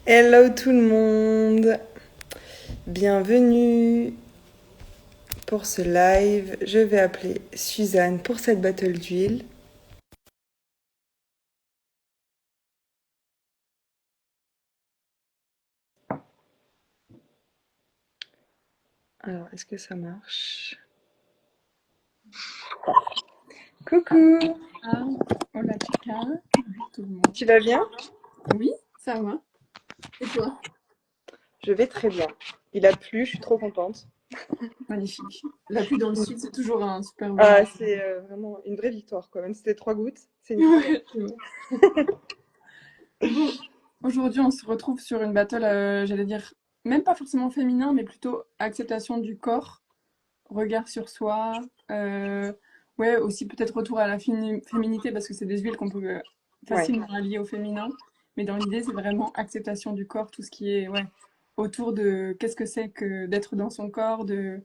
Hello tout le monde, bienvenue pour ce live. Je vais appeler Suzanne pour cette battle d'huile. Alors, est-ce que ça marche? Coucou, Ah, hola chica, tout le monde. tu vas bien? Oui, ça va. Et toi? Je vais très bien. Il a plu, je suis trop contente. Magnifique. La pluie dans le sud, c'est toujours un super bon. Ah, c'est vraiment une vraie victoire quoi, même si c'était 3 gouttes, c'est une victoire. Ouais, tu vois. Bon, aujourd'hui, on se retrouve sur une battle, j'allais dire, même pas forcément féminin, mais plutôt acceptation du corps, regard sur soi. Ouais, aussi peut-être retour à la féminité, parce que c'est des huiles qu'on peut Ouais. facilement allier au féminin. Mais dans l'idée, c'est vraiment acceptation du corps, tout ce qui est ouais, autour de qu'est-ce que c'est que d'être dans son corps, de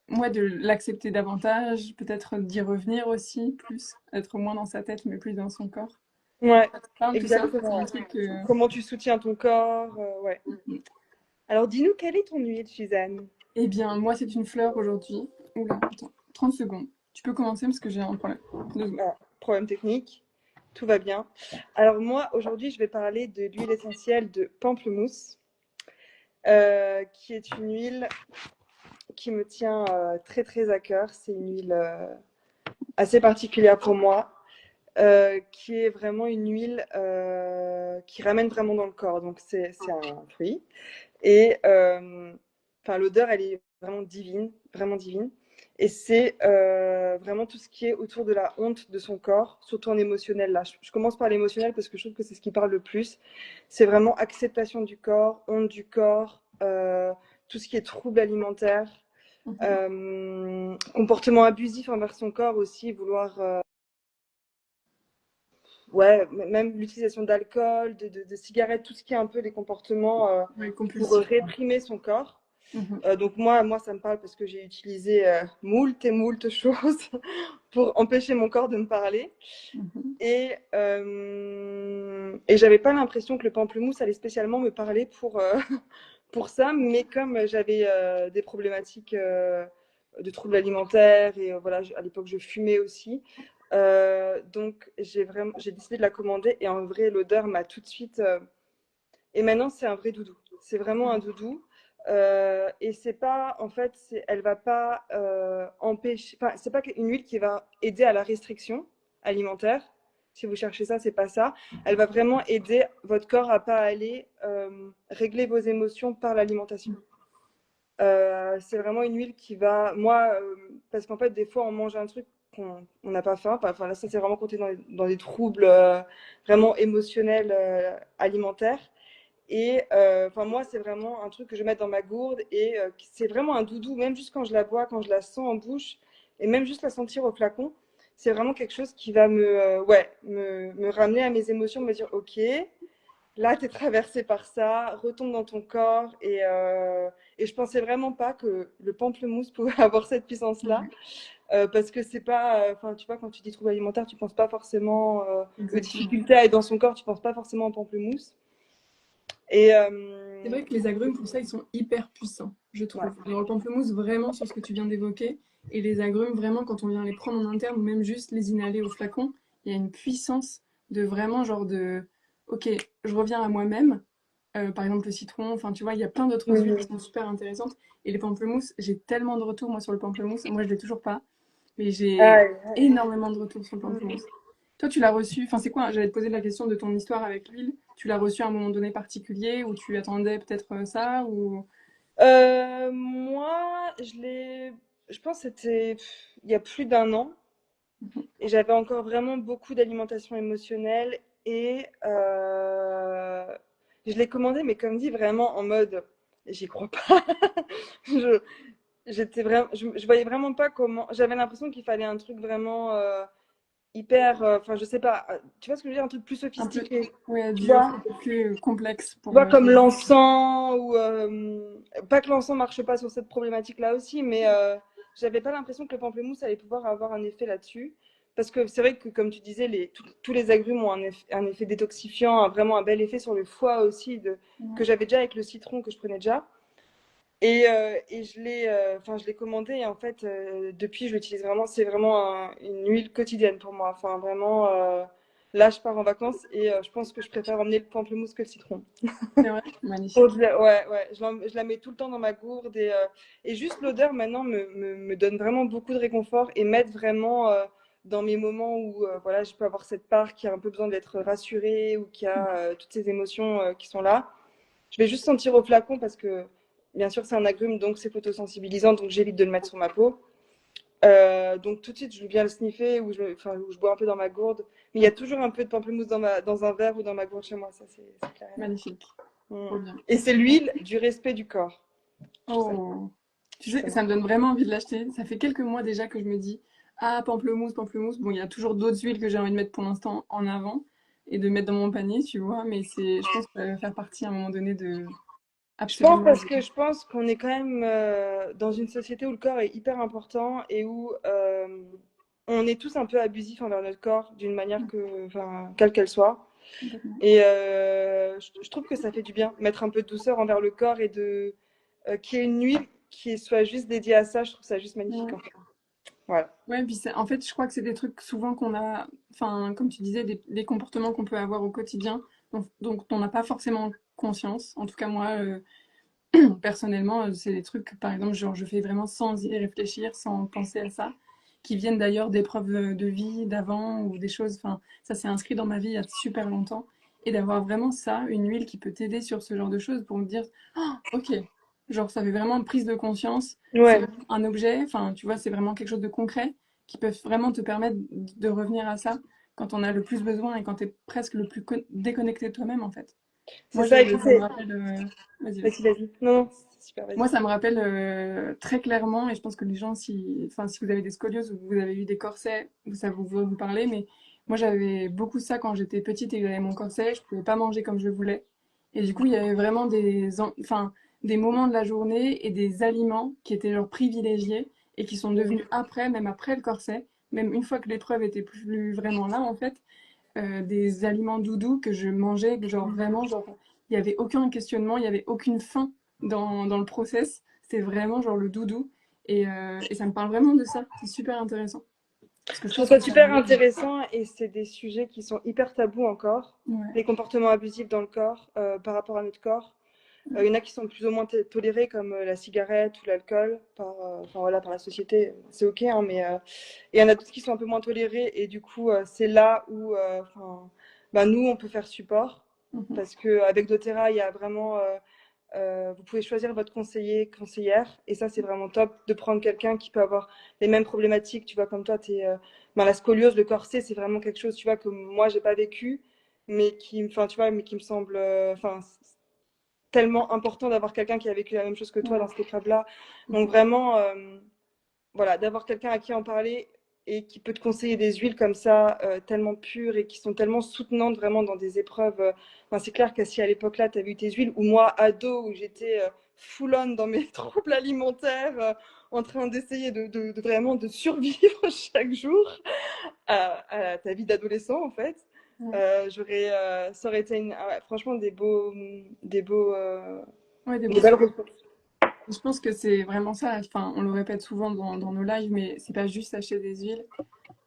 l'accepter davantage, peut-être d'y revenir aussi, plus, être moins dans sa tête, mais plus dans son corps. Ouais, Ça te parle tout ça? C'est exactement. un truc que... Comment tu soutiens ton corps, ouais. Alors dis-nous, quelle est ton huile, Suzanne? Eh bien, moi, c'est une fleur aujourd'hui. Oula, attends, 30 secondes. Tu peux commencer parce que j'ai un problème. 2 secondes. Ah, problème technique. Tout va bien. Alors moi, aujourd'hui, je vais parler de l'huile essentielle de pamplemousse, qui est une huile qui me tient très très à cœur. C'est une huile assez particulière pour moi, qui est vraiment une huile qui ramène vraiment dans le corps. Donc c'est un fruit. Et enfin, l'odeur, elle est vraiment divine, vraiment divine. Et c'est vraiment tout ce qui est autour de la honte de son corps, surtout en émotionnel. Là, je commence par l'émotionnel parce que je trouve que c'est ce qui parle le plus. C'est vraiment acceptation du corps, honte du corps, tout ce qui est trouble alimentaire, Mhm. comportement abusif envers son corps aussi, vouloir, ouais, même l'utilisation d'alcool, de cigarettes, tout ce qui est un peu des comportements Ouais, pour compulsif. réprimer son corps. Mhm. Donc moi, ça me parle parce que j'ai utilisé moult et moult choses pour empêcher mon corps de me parler. Mhm. Et j'avais pas l'impression que le pamplemousse allait spécialement me parler pour ça, mais comme j'avais des problématiques de troubles alimentaires et voilà, à l'époque je fumais aussi, donc j'ai décidé de la commander et en vrai l'odeur m'a tout de suite et maintenant, c'est un vrai doudou. C'est vraiment un doudou. Et c'est pas, en fait, elle va pas empêcher. Enfin, c'est pas une huile qui va aider à la restriction alimentaire. Si vous cherchez ça, c'est pas ça. Elle va vraiment aider votre corps à pas aller régler vos émotions par l'alimentation. C'est vraiment une huile qui va, moi, parce qu'en fait, des fois, on mange un truc on n'a pas faim. Enfin, là, ça, c'est vraiment compté dans des troubles vraiment émotionnels alimentaires. Et enfin, moi, c'est vraiment un truc que je mets dans ma gourde et c'est vraiment un doudou, même juste quand je la bois, quand je la sens en bouche et même juste la sentir au flacon. C'est vraiment quelque chose qui va ouais, me ramener à mes émotions, me dire, ok, là, tu es traversé par ça, retombe dans ton corps. Et je pensais vraiment pas que le pamplemousse pouvait avoir cette puissance-là. Ouais, Parce que c'est pas, enfin, tu vois, quand tu dis trouble alimentaire, tu penses pas forcément aux exactement. difficultés à être dans son corps, tu penses pas forcément au pamplemousse. Et C'est vrai que les agrumes, pour ça, ils sont hyper puissants, je ouais. trouve. Alors, le pamplemousse, vraiment sur ce que tu viens d'évoquer, et les agrumes, vraiment, quand on vient les prendre en interne, ou même juste les inhaler au flacon, il y a une puissance de vraiment genre de, ok, je reviens à moi-même. Par exemple, le citron, enfin, tu vois, il y a plein d'autres huiles qui Mhm. sont super intéressantes. Et les pamplemousses, j'ai tellement de retours, moi, sur le pamplemousse. Moi, je l'ai toujours pas, mais Ah, j'ai ouais. énormément de retours sur le pamplemousse. Toi, tu l'as reçu, enfin, c'est quoi? J'allais te poser la question de ton histoire avec l'huile. Tu l'as reçu à un moment donné particulier où tu attendais peut-être ça ou... Moi, je pense que c'était il y a plus d'1 an Mhm. et j'avais encore vraiment beaucoup d'alimentation émotionnelle et je l'ai commandé, mais comme dit, vraiment en mode j'y crois pas. Je, j'étais vraiment, je voyais vraiment pas comment. J'avais l'impression qu'il fallait un truc vraiment hyper. Enfin, je sais pas. Tu vois ce que je veux dire? Un truc plus Un peu, sophistiqué. ouais, Tu dur, vois? un peu plus complexe Tu pour... vois, comme l'encens, ou pas que l'encens marche pas sur cette problématique-là aussi, mais j'avais pas l'impression que le pamplemousse allait pouvoir avoir un effet là-dessus. parce que c'est vrai que, comme tu disais, tous les agrumes ont un effet détoxifiant, vraiment un bel effet sur le foie aussi, que Ouais, j'avais déjà avec le citron que je prenais déjà. Et je l'ai commandé et en fait, depuis, je l'utilise vraiment. C'est vraiment une huile quotidienne pour moi. Enfin, vraiment, là, je pars en vacances et je pense que je préfère emmener le pamplemousse que le citron. c'est vrai, magnifique. Ouais, ouais, je la mets tout le temps dans ma gourde et juste l'odeur maintenant me donne vraiment beaucoup de réconfort et m'aide vraiment dans mes moments où voilà, je peux avoir cette part qui a un peu besoin d'être rassurée ou qui a toutes ces émotions qui sont là. Je vais juste sentir au flacon parce que, bien sûr, c'est un agrume, donc c'est photosensibilisant, donc j'évite de le mettre sur ma peau. Donc tout de suite, je viens le sniffer ou je bois un peu dans ma gourde. Mais il y a toujours un peu de pamplemousse dans un verre ou dans ma gourde chez moi, ça c'est clair et net. Magnifique, Mm. trop bien. Et c'est l'huile du respect du corps. Je trouve ça, Oh, tu je trouve sais, ça ça marrant. me donne vraiment envie de l'acheter. Ça fait quelques mois déjà que je me dis, ah, pamplemousse, pamplemousse. Bon, il y a toujours d'autres huiles que j'ai envie de mettre pour l'instant en avant et de mettre dans mon panier, tu vois, mais je pense que ça va faire partie à un moment donné de, Je pense absolument. parce que je pense qu'on est quand même dans une société où le corps est hyper important et où on est tous un peu abusifs envers notre corps d'une manière enfin, quelle qu'elle soit. Complètement. Et je trouve que ça fait du bien, mettre un peu de douceur envers le corps et qu'il y ait une huile qui soit juste dédiée à ça. Je trouve ça juste magnifique Ouais. en fait. Voilà. Ouais, puis en fait, je crois que c'est des trucs souvent qu'on a, enfin, comme tu disais, des comportements qu'on peut avoir au quotidien, donc on n'a pas forcément conscience. En tout cas, moi, personnellement, c'est des trucs, par exemple, genre, je fais vraiment sans y réfléchir, sans penser à ça, qui viennent d'ailleurs d'épreuves de vie d'avant ou des choses, enfin, ça s'est inscrit dans ma vie il y a super longtemps. Et d'avoir vraiment ça, une huile qui peut t'aider sur ce genre de choses pour me dire, ah, ok, genre, ça fait vraiment une prise de conscience, c'est Ouais, vraiment un objet, enfin, tu vois, c'est vraiment quelque chose de concret qui peut vraiment te permettre de revenir à ça quand on a le plus besoin et quand tu es presque le plus déconnecté de toi-même, en fait. c'est Moi, ça. Et puis ça me rappelle. Vas-y, vas-y. Vas-y, vas-y. Non, non, c'est super, vas-y. Moi, ça me rappelle très clairement, et je pense que les gens, enfin, si vous avez des scolioses ou que vous avez eu des corsets, ça vous parler, mais moi, j'avais beaucoup ça quand j'étais petite et que j'avais mon corset, je pouvais pas manger comme je voulais. Et du coup, il y avait vraiment enfin, des moments de la journée et des aliments qui étaient genre privilégiés et qui sont devenus après, même après le corset, même une fois que l'épreuve était plus vraiment là, en fait, des aliments doudous que je mangeais, que genre vraiment, genre, il n'y avait aucun questionnement, il n'y avait aucune faim dans le process. C'était vraiment genre le doudou. Et ça me parle vraiment de ça. C'est super intéressant. Parce que je Je trouve pense ça que ça super arrive. intéressant et c'est des sujets qui sont hyper tabous encore. Ouais. Les comportements abusifs dans le corps, par rapport à notre corps. Il y en a qui sont plus ou moins tolérés, comme la cigarette ou l'alcool, enfin, voilà, par la société. C'est OK, hein, mais et il y en a d'autres qui sont un peu moins tolérés. Et du coup, c'est là où enfin, bah, nous, on peut faire support. Mhm. Parce qu'avec doTERRA, il y a vraiment vous pouvez choisir votre conseiller, conseillère, et ça c'est vraiment top de prendre quelqu'un qui peut avoir les mêmes problématiques. Tu vois, comme toi, ben, la scoliose, le corset, c'est vraiment quelque chose, tu vois, que moi j'ai pas vécu, mais enfin, tu vois, mais qui me semble, enfin, tellement important d'avoir quelqu'un qui a vécu la même chose que toi Ouais, dans cette épreuve-là. c'est Donc ça. vraiment, voilà, d'avoir quelqu'un à qui en parler et qui peut te conseiller des huiles comme ça, tellement pures et qui sont tellement soutenantes vraiment dans des épreuves. Enfin, c'est clair que si à l'époque là, tu as vu tes huiles, ou moi, ado, où j'étais full on dans mes troubles alimentaires, en train d'essayer vraiment de survivre chaque jour à ta vie d'adolescent en fait. Ouais. Ça aurait été franchement Ouais, des beaux des belles souvenirs. ressources. Je pense que c'est vraiment ça. Enfin, on le répète souvent dans nos lives, mais c'est pas juste acheter des huiles.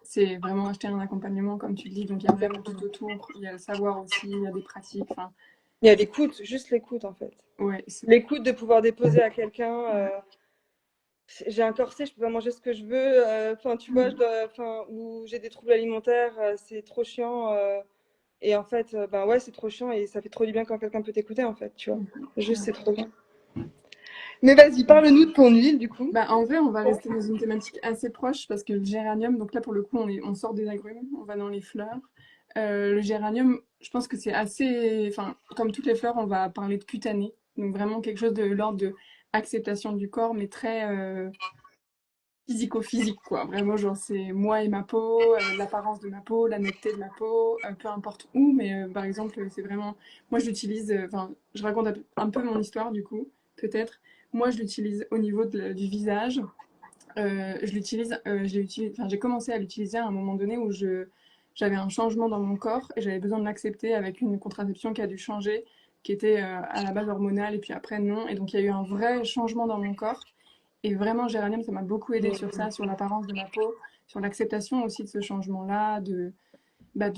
C'est vraiment acheter un accompagnement, comme tu le dis. Donc, il y a vraiment tout Exactement. autour. Il y a le savoir aussi, il y a des pratiques. Enfin, Il y a je- l'écoute, juste l'écoute en fait. ouais, L'écoute de pouvoir déposer à quelqu'un, ouais. j'ai un corset, je peux pas manger ce que je veux, enfin tu vois, enfin, ou j'ai des troubles alimentaires, c'est trop chiant, et en fait, ben ouais, c'est trop chiant et ça fait trop du bien quand quelqu'un peut t'écouter en fait, tu vois. Mhm. Juste, c'est Carrément. trop bien. Mais vas-y, parle-nous de ton huile du coup. Bah, en vrai, on va rester dans une thématique assez proche parce que le géranium, donc là pour le coup, on sort des agrumes, on va dans les fleurs. Le géranium, je pense que c'est assez. Enfin, comme toutes les fleurs, on va parler de cutané. Donc vraiment quelque chose de l'ordre de acceptation du corps, mais très physico-physique, quoi. Vraiment, genre, c'est moi et ma peau, l'apparence de ma peau, la netteté de ma peau, peu importe où, mais par exemple, c'est vraiment. Moi, je l'utilise. Enfin, je raconte un peu mon histoire, du coup, peut-être. Moi, je l'utilise au niveau du visage Je l'utilise, enfin, j'ai commencé à l'utiliser à un moment donné où j'avais un changement dans mon corps et j'avais besoin de l'accepter avec une contraception qui a dû changer, qui était à la base hormonale et puis après non. Et donc il y a eu un vrai changement dans mon corps. Et vraiment, Géranium, ça m'a beaucoup aidé sur ça, sur l'apparence de ma peau, sur l'acceptation aussi de ce changement-là, de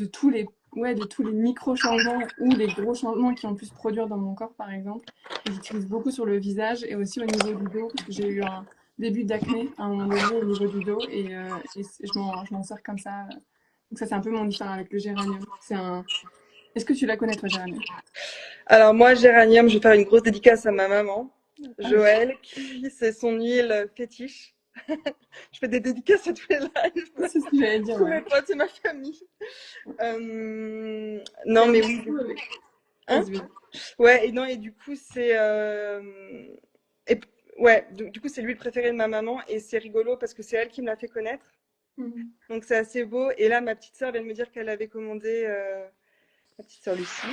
tous les, ouais, de tous les micro-changements ou les gros changements qui ont pu se produire dans mon corps, par exemple. Et j'utilise beaucoup sur le visage et aussi au niveau du dos, parce que j'ai eu un début d'acné à un moment donné au niveau du dos et je m'en sers comme ça. Donc ça, c'est un peu mon histoire avec le géranium. Est-ce que tu la connais, toi, géranium? Alors moi, géranium, je vais faire une grosse dédicace à ma maman, Ah oui, Joël, qui c'est son huile fétiche. Je fais des dédicaces à tous les lives c'est ce que j'allais dire, pour ouais. mes potes et ma famille. Tu Non, aimes mais oui, du beaucoup coup. avec. Hein? Vas-y, vas-y. Ouais, et non, et du coup, et, ouais, du coup, c'est l'huile préférée de ma maman et c'est rigolo parce que c'est elle qui me l'a fait connaître. Mhm. Donc c'est assez beau. Et là, ma petite sœur vient de me dire qu'elle avait commandé, ma petite sœur Lucie,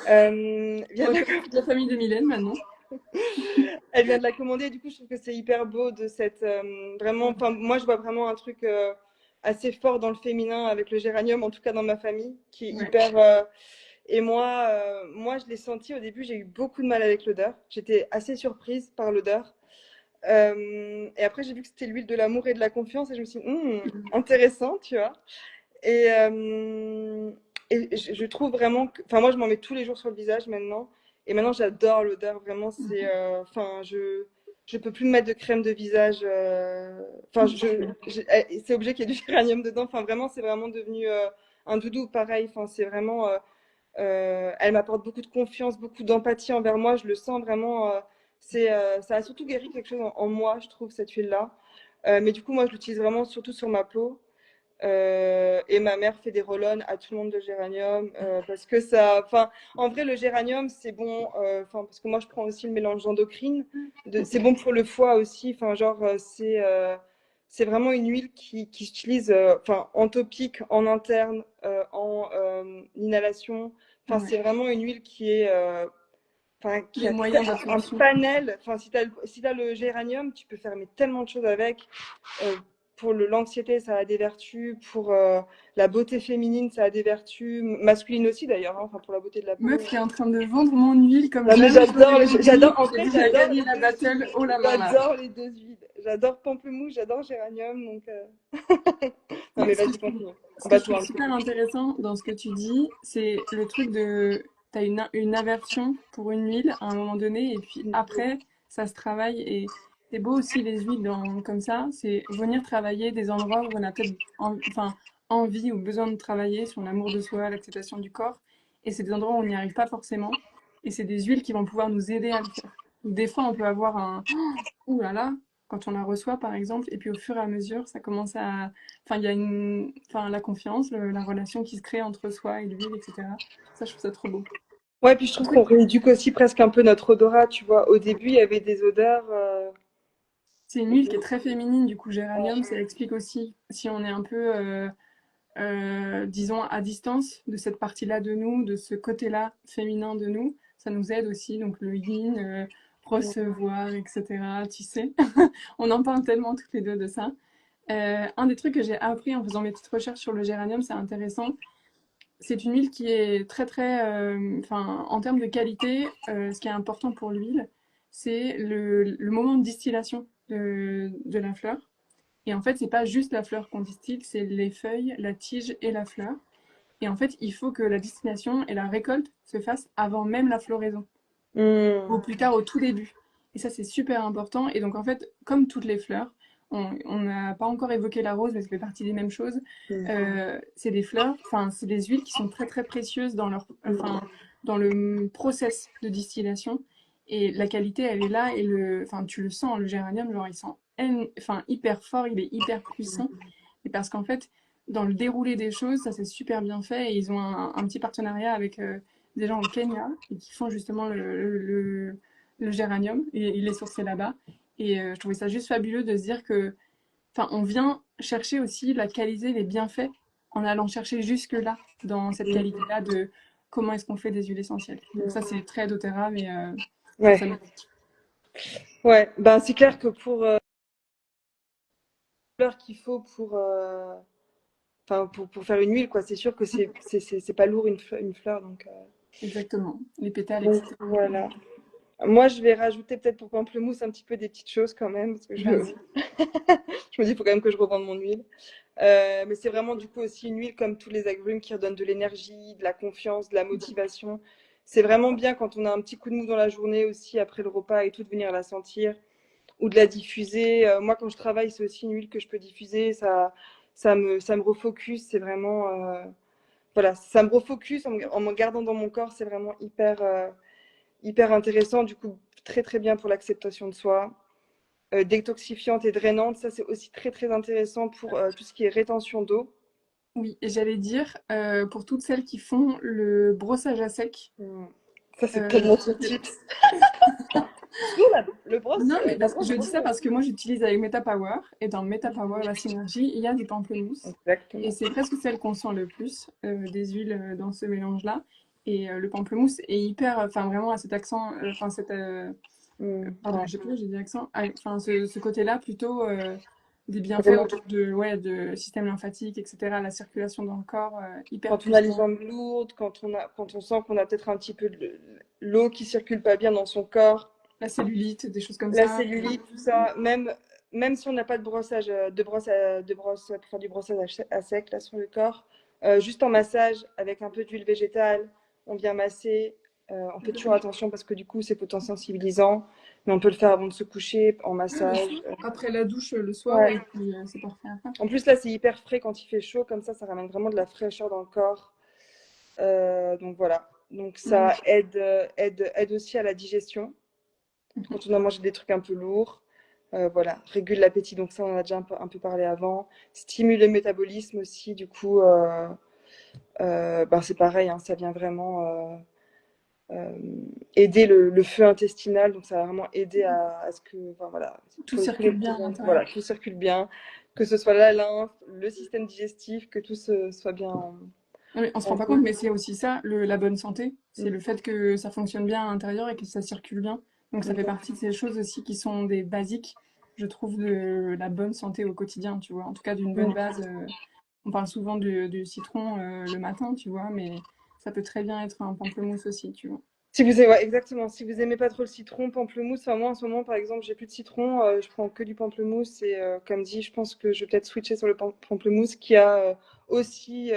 On vient va de la, faire toute la famille de Mylène maintenant. elle vient de la commander. Et du coup, je trouve que c'est hyper beau de cette, vraiment, Ouais, enfin, moi, je vois vraiment un truc assez fort dans le féminin avec le géranium, en tout cas dans ma famille, qui est ouais, hyper. Et moi, je l'ai senti au début, j'ai eu beaucoup de mal avec l'odeur. J'étais assez surprise par l'odeur. Et après, j'ai vu que c'était l'huile de l'amour et de la confiance et je me suis dit, intéressant, tu vois. Et, je trouve vraiment que, enfin, moi, je m'en mets tous les jours sur le visage maintenant. Et maintenant, j'adore l'odeur. Vraiment, enfin, je peux plus me mettre de crème de visage. Enfin, c'est obligé qu'il y ait du géranium dedans. Enfin, vraiment, c'est vraiment devenu un doudou pareil. Enfin, c'est vraiment. Elle m'apporte beaucoup de confiance, beaucoup d'empathie envers moi. Je le sens vraiment. Ça a surtout guéri quelque chose en moi, je trouve, cette huile-là. Mais du coup, moi, je l'utilise vraiment surtout sur ma peau. Et ma mère fait des roll à tout le monde de géranium parce que ça. Enfin, en vrai, le géranium, c'est bon. Enfin, parce que moi, je prends aussi le mélange endocrine. C'est bon pour le foie aussi. Enfin, genre, c'est vraiment une huile qui s'utilise enfin, en topique, en interne, en inhalation. Enfin, ouais. c'est vraiment une huile enfin, qui Les a moyens un d'absorption. panel. Enfin, si t'as le géranium, tu peux faire mais, tellement de choses avec. Euh, pour l'anxiété, ça a des vertus. Pour la beauté féminine, ça a des vertus. Masculine aussi, d'ailleurs. Hein, enfin, pour la beauté de la peau. Meuf qui est en train de vendre mon huile comme Non, mais jamais j'aurais pu dire. j'adore, en J'ai vrai, déjà gagné la battle haut la main là. j'adore les deux huiles. J'adore pamplemousse, j'adore géranium. Donc, non, Mais mais vas-y, continue. ce que je Bats-toi trouve un petit super peu. intéressant dans ce que tu dis, c'est le truc de t'as une aversion pour une huile à un moment donné et puis après ça se travaille et c'est beau aussi les huiles comme ça, c'est venir travailler des endroits où on a peut-être enfin, envie ou besoin de travailler sur l'amour de soi, l'acceptation du corps et c'est des endroits où on n'y arrive pas forcément et c'est des huiles qui vont pouvoir nous aider à le faire. Des fois on peut avoir un ouh là là quand on la reçoit par exemple et puis au fur et à mesure ça commence à enfin, il y a enfin, la confiance, la relation qui se crée entre soi et l'huile, etc. Ça, je trouve ça trop beau. Ouais, puis je Un trouve qu'on truc, rééduque aussi presque un peu notre odorat, tu vois. Au début, il y avait des odeurs. c'est une huile qui est très féminine, du coup, géranium, ça explique aussi si on est un peu, disons, à distance de cette partie-là de nous, de ce côté-là féminin de nous, ça nous aide aussi, donc le yin, recevoir, etc. Tu sais, on en parle tellement toutes les deux de ça. Un des trucs que j'ai appris en faisant mes petites recherches sur le géranium, c'est intéressant, c'est une huile qui est très très, enfin, en termes de qualité, ce qui est important pour l'huile, c'est le moment de distillation de la fleur. Et en fait, c'est pas juste la fleur qu'on distille, c'est les feuilles, la tige et la fleur. Et en fait, il faut que la distillation et la récolte se fassent avant même la floraison, ou Hmm. plus tard au tout début. Et ça, c'est super important. Et donc, en fait, comme toutes les fleurs, on n'a pas encore évoqué la rose, mais ça fait partie des mêmes choses. C'est des fleurs, enfin, c'est des huiles qui sont très très précieuses dans leur, enfin, dans le process de distillation. Et la qualité, elle est là. Et enfin, tu le sens, le géranium, genre, il sent enfin, hyper fort, il est hyper puissant. Et parce qu'en fait, dans le déroulé des choses, ça c'est super bien fait. Et ils ont un petit partenariat avec des gens au Kenya et qui font justement le géranium. Et il est sourcé là-bas. Et je trouvais ça juste fabuleux de se dire que, enfin, on vient chercher aussi la qualité, les bienfaits, en allant chercher jusque-là, dans cette qualité-là de comment est-ce qu'on fait des huiles essentielles. Donc ça, c'est très doTERRA, mais je trouve ça Ouais, magnifique. ouais. Ben, c'est clair que pour fleurs qu'il faut pour faire une huile, quoi. C'est sûr que c'est pas lourd une fleur, Exactement. Les pétales, donc etc. voilà. Moi, je vais rajouter peut-être pour pamplemousse un petit peu des petites choses quand même, parce que Vas-y. je me dis, il faut quand même que je revende mon huile. Mais c'est vraiment du coup aussi une huile comme tous les agrumes qui redonnent de l'énergie, de la confiance, de la motivation. C'est vraiment bien quand on a un petit coup de mou dans la journée aussi après le repas et tout de venir la sentir ou de la diffuser. Moi, quand je travaille, c'est aussi une huile que je peux diffuser. Ça me refocus. C'est vraiment voilà, ça me refocus en me gardant dans mon corps. C'est vraiment hyper intéressant. Du coup, très très bien pour l'acceptation de soi. Détoxifiante et drainante, ça c'est aussi très très intéressant pour tout ce qui est rétention d'eau. Oui, et j'allais dire, pour toutes celles qui font le brossage à sec, Mm. Ça c'est euh, tellement de tips. Nous, non, mais la parce que brosse je de dis ça brossage. parce que moi j'utilise avec MetaPower et dans MetaPower, la synergie, il y a du pamplemousse et Exactement. c'est presque celle qu'on sent le plus des huiles dans ce mélange-là. Et le pamplemousse est hyper, enfin vraiment à cet accent, enfin Mm. pardon, Ouais. j'ai plus, j'ai dit accent, ah, enfin ce côté-là plutôt des bienfaits Vraiment. autour de, ouais, de système lymphatique, etc., la circulation dans le corps, hyper Quand on a les puissant. jambes lourdes, quand on sent qu'on a peut-être un petit peu de l'eau qui circule pas bien dans son corps, La cellulite, des choses comme la ça. cellulite, tout ça, même si on n'a pas de brossage, pour faire du brossage à sec là sur le corps, juste en massage avec un peu d'huile végétale, on vient masser. On fait toujours attention parce que du coup c'est potentiellement sensibilisant, mais on peut le faire avant de se coucher en Ouais, bien massage. sûr. Après la douche le soir, Ouais. et puis c'est parfait après. En plus là c'est hyper frais quand il fait chaud, comme ça ramène vraiment de la fraîcheur dans le corps. Donc voilà. Donc ça Magnifique. aide aussi à la digestion Mhm. quand on a mangé des trucs un peu lourds. Voilà, régule l'appétit, donc ça on en a déjà un peu parlé avant. Stimule le métabolisme aussi, du coup, ben c'est pareil, hein, ça vient vraiment euh, aider le feu intestinal, donc ça va vraiment aider à ce que, enfin, voilà, Tout tous les circule bien à poumons, l'intérieur. voilà, tout circule bien, que ce soit la lymphe, le système digestif, que tout soit bien Non, mais on se rend en pas compte, feu. mais c'est aussi ça, la bonne santé. C'est le fait que ça fonctionne bien à l'intérieur et que ça circule bien. Donc ça fait partie de ces choses aussi qui sont des basiques, je trouve, de la bonne santé au quotidien, tu vois. En tout cas, d'une bonne base. On parle souvent du citron le matin, tu vois, mais ça peut très bien être un pamplemousse aussi, tu vois. Si vous aimez, ouais, exactement. Si vous aimez pas trop le citron, pamplemousse, enfin moi en ce moment par exemple j'ai plus de citron, je prends que du pamplemousse et comme dit, je pense que je vais peut-être switcher sur le pamplemousse qui a aussi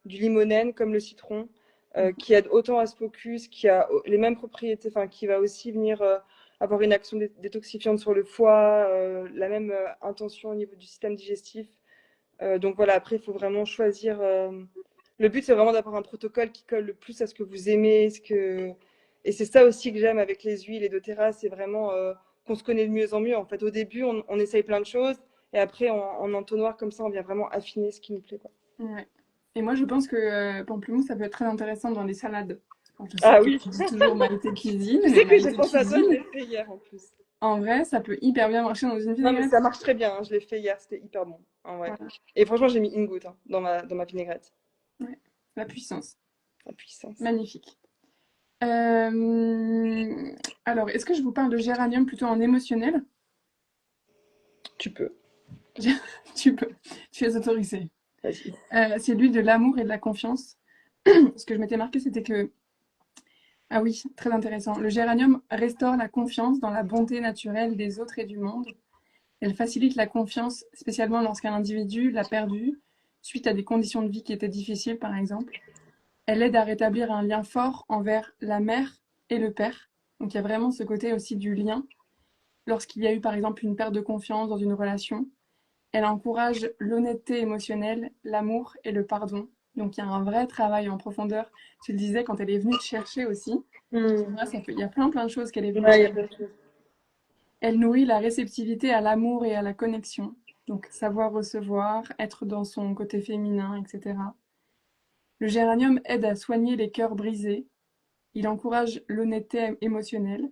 du limonène comme le citron, qui aide autant à ce focus, qui a les mêmes propriétés, enfin qui va aussi venir avoir une action détoxifiante sur le foie, la même intention au niveau du système digestif. Donc voilà, après il faut vraiment choisir. Le but c'est vraiment d'avoir un protocole qui colle le plus à ce que vous aimez, et c'est ça aussi que j'aime avec les huiles et doTERRA, c'est vraiment qu'on se connaît de mieux en mieux. En fait, au début, on essaye plein de choses, et après, en entonnoir comme ça, on vient vraiment affiner ce qui nous plaît, quoi. Ouais. Et moi, je pense que pamplemousse, ça peut être très intéressant dans les salades. Alors, je sais Ah que oui, tu dis toujours Maïté cuisine, tu mais sais que j'ai Maïté pensé à toi, je cuisine, l'ai fait hier en plus. en vrai, ça peut hyper bien marcher dans une Non, mais vinaigrette. ça marche très bien, hein, je l'ai fait hier, c'était hyper bon. Ah ouais. Voilà. Et franchement, j'ai mis une goutte hein, dans ma vinaigrette. Ouais. La puissance. La puissance. Magnifique. Euh, Alors, est-ce que je vous parle de géranium plutôt en émotionnel? Tu peux, Tu peux, tu es autorisé. vas-y. C'est l'huile de l'amour et de la confiance. Ce que je m'étais marqué, c'était que, ah oui, très intéressant. Le géranium restaure la confiance dans la bonté naturelle des autres et du monde. Elle facilite la confiance, spécialement lorsqu'un individu l'a perdue, suite à des conditions de vie qui étaient difficiles, par exemple. Elle aide à rétablir un lien fort envers la mère et le père. Donc il y a vraiment ce côté aussi du lien. Lorsqu'il y a eu, par exemple, une perte de confiance dans une relation, elle encourage l'honnêteté émotionnelle, l'amour et le pardon. Donc il y a un vrai travail en profondeur. Tu le disais quand elle est venue te chercher aussi. Tu Hmm. vois, il y a plein de choses qu'elle est venue Ouais, il y a chercher. plein de choses. Elle nourrit la réceptivité à l'amour et à la connexion. Donc savoir recevoir, être dans son côté féminin, etc. Le géranium aide à soigner les cœurs brisés. Il encourage l'honnêteté émotionnelle.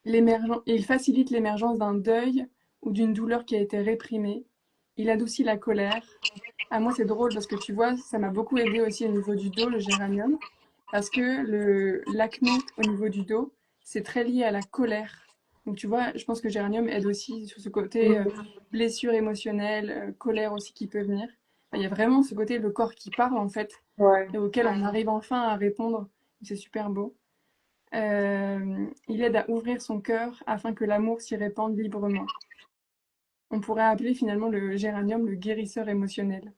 Il facilite l'émergence d'un deuil ou d'une douleur qui a été réprimée. Il adoucit la colère. Ah, moi, c'est drôle parce que tu vois, ça m'a beaucoup aidé aussi au niveau du dos, le géranium. Parce que l'acné au niveau du dos, c'est très lié à la colère. Donc tu vois, je pense que Géranium aide aussi sur ce côté Mm. blessure émotionnelle, colère aussi qui peut venir. Enfin, il y a vraiment ce côté, le corps qui parle en fait, Ouais, et auquel on arrive enfin à répondre. C'est super beau. Il aide à ouvrir son cœur afin que l'amour s'y répande librement. On pourrait appeler finalement le géranium le guérisseur émotionnel.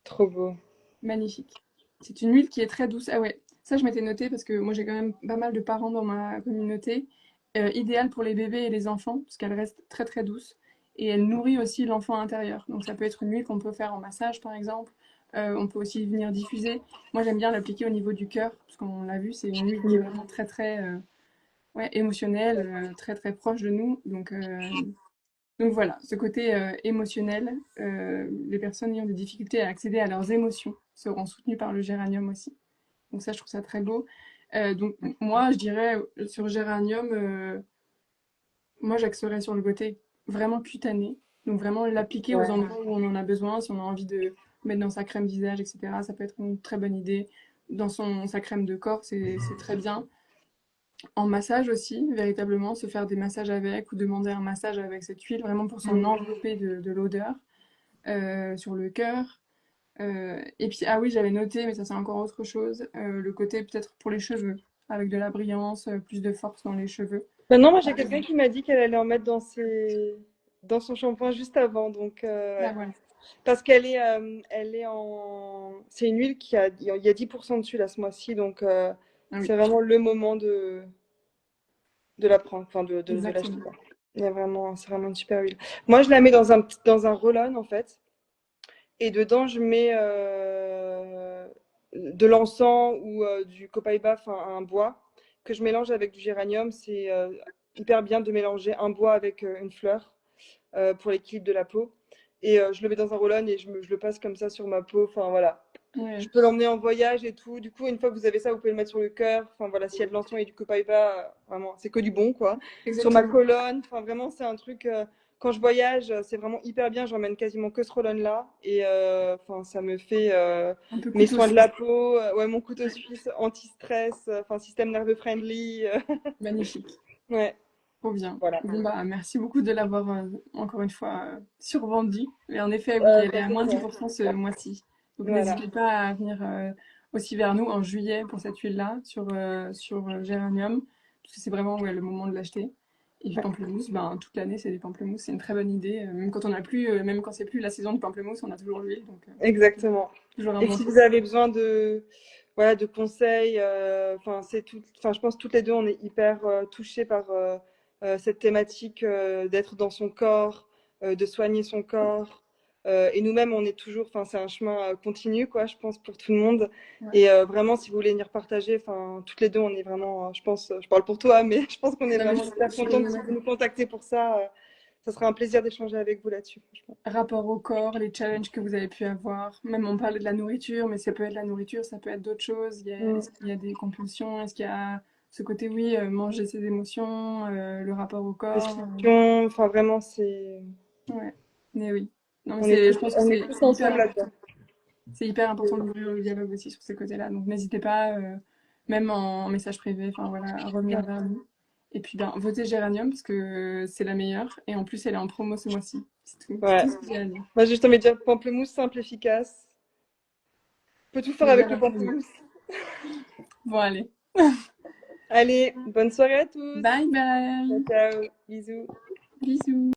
trop beau. Magnifique. C'est une huile qui est très douce. Ah ouais, ça je m'étais noté parce que moi j'ai quand même pas mal de parents dans ma communauté. Idéale pour les bébés et les enfants parce qu'elle reste très très douce et elle nourrit aussi l'enfant intérieur. Donc ça peut être une huile qu'on peut faire en massage par exemple. On peut aussi venir diffuser. Moi j'aime bien l'appliquer au niveau du cœur parce qu'on l'a vu, c'est une huile qui est Mm. vraiment très très ouais, émotionnelle, très très proche de nous. Donc voilà, ce côté émotionnel, les personnes ayant des difficultés à accéder à leurs émotions seront soutenues par le géranium aussi. Donc ça, je trouve ça très beau. Donc moi, je dirais sur géranium, moi j'axerais sur le côté vraiment cutané. Donc vraiment l'appliquer aux Ouais. endroits où on en a besoin, si on a envie de mettre dans sa crème visage, etc. Ça peut être une très bonne idée. Dans sa crème de corps, c'est très bien. En massage aussi, véritablement, se faire des massages avec ou demander un massage avec cette huile, vraiment pour s'en Mm. envelopper de l'odeur sur le cœur. Et puis, ah oui, j'avais noté, mais ça c'est encore autre chose, le côté peut-être pour les cheveux, avec de la brillance, plus de force dans les cheveux. Maintenant, moi, j'ai Ah, quelqu'un qui m'a dit qu'elle allait en mettre dans son shampoing juste avant. Donc, ah, ouais. voilà. Parce elle est en. C'est une huile il y a 10% dessus là ce mois-ci. Donc, Ah oui, c'est vraiment le moment de la prendre, enfin, de l'acheter, exactement. quoi. C'est vraiment une super huile. Moi, je la mets dans un roll-on en fait. Et dedans, je mets de l'encens ou du copaiba, enfin un bois, que je mélange avec du géranium. C'est hyper bien de mélanger un bois avec une fleur pour l'équilibre de la peau. Et je le mets dans un roll-on et je le passe comme ça sur ma peau. Enfin voilà. Je Ouais, peux l'emmener en voyage et tout. Du coup, une fois que vous avez ça, vous pouvez le mettre sur le cœur. Enfin voilà, s'il y a de l'encens et du copaiba, vraiment, c'est que du bon quoi. Sur ma exactement. colonne, enfin vraiment, c'est un truc. Quand je voyage, c'est vraiment hyper bien. J'emmène quasiment que ce roll-on là et enfin ça me fait Un peu mes couteau soins de suisse. la peau. Ouais, mon couteau suisse anti-stress. Enfin système nerveux friendly. Magnifique. Ouais, Trop bien. voilà. Bon, bah, merci beaucoup de l'avoir encore une fois survendu. Et en effet, oui, elle est à T'inquiète moins pas. 10% ce mois-ci. Donc Voilà. n'hésitez pas à venir aussi vers nous en juillet pour cette huile-là sur Géranium, parce que c'est vraiment ouais, le moment de l'acheter. Et puis Ouais. pamplemousse, ben, toute l'année c'est des pamplemousses, c'est une très bonne idée. Même quand on a plus, même quand c'est plus la saison du pamplemousse, on a toujours l'huile, donc Exactement. toujours un Et bon si truc. vous avez besoin voilà, de conseils, enfin, je pense que toutes les deux, on est hyper touchés par cette thématique d'être dans son corps, de soigner son corps. Et nous-mêmes, on est toujours, enfin, c'est un chemin continu, quoi, je pense, pour tout le monde. Ouais. Et vraiment, si vous voulez venir partager, enfin, toutes les deux, on est vraiment, je pense, je parle pour toi, mais je pense qu'on est Non, mais vraiment hyper je suis contents si vous nous contactez pour ça. Ça sera un plaisir d'échanger avec vous là-dessus, franchement. rapport au corps, les challenges que vous avez pu avoir. Même on parle de la nourriture, mais ça peut être la nourriture, ça peut être d'autres choses. Mm. Est-ce qu'il y a des compulsions? Est-ce qu'il y a ce côté, oui, manger ses émotions, le rapport au corps? Discussion, enfin, vraiment, c'est. Ouais, mais oui. Non, mais On est je pense que on est c'est tous hyper ensemble important. là-dedans. C'est hyper important d'ouvrir le dialogue aussi sur ces côtés-là. Donc n'hésitez pas, même en message privé, enfin voilà, à revenir Ouais. vers nous. Et puis ben, votez Géranium parce que c'est la meilleure. Et en plus, elle est en promo ce mois-ci. C'est Ouais. tout ce que j'ai à dire. Moi, j'ai juste envie de dire pamplemousse simple, efficace. On peut tout faire avec Plaisir le à trouver. pamplemousse. Bon, allez. Allez, bonne soirée à tous. Bye Ciao, bye. ciao. Bisous. Bisous.